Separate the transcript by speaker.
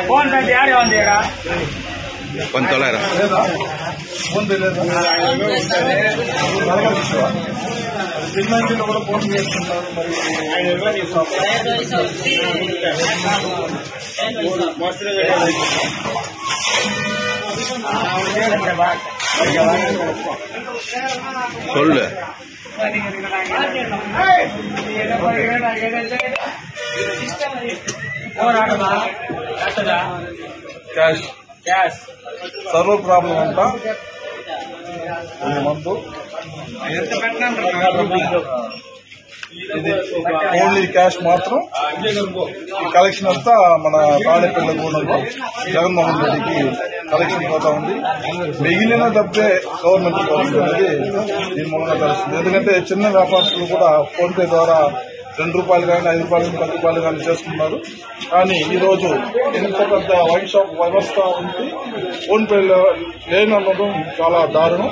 Speaker 1: Phone అంటే ఆడే ఉంది ఇక్కడ
Speaker 2: కొంతలేరా
Speaker 3: చిన్న కూడా ఫోన్ చేస్తున్నారు.
Speaker 2: சொல்லு
Speaker 3: క్యాష్ సర్వర్ ప్రాబ్లం అంట. మందు ఇది ఓన్లీ క్యాష్ మాత్రం. ఈ కలెక్షన్ అంతా మన తాడేపల్లి గూడెంలో జగన్మోహన్ రెడ్డికి కలెక్షన్ పోతా ఉంది. మిగిలిన డబ్బే గవర్నమెంట్ పోతుంది అనేది దీని మూలంగా తెలుస్తుంది. ఎందుకంటే చిన్న వ్యాపారస్తులు కూడా ఫోన్ పే ద్వారా ₹2 కానీ ₹5 కానీ ₹10 కానీ చేసుకున్నారు. కానీ ఈ రోజు ఇంత పెద్ద వైన్ షాప్ వ్యవస్థ ఉంది, ఫోన్ పే లేనడం చాలా దారుణం.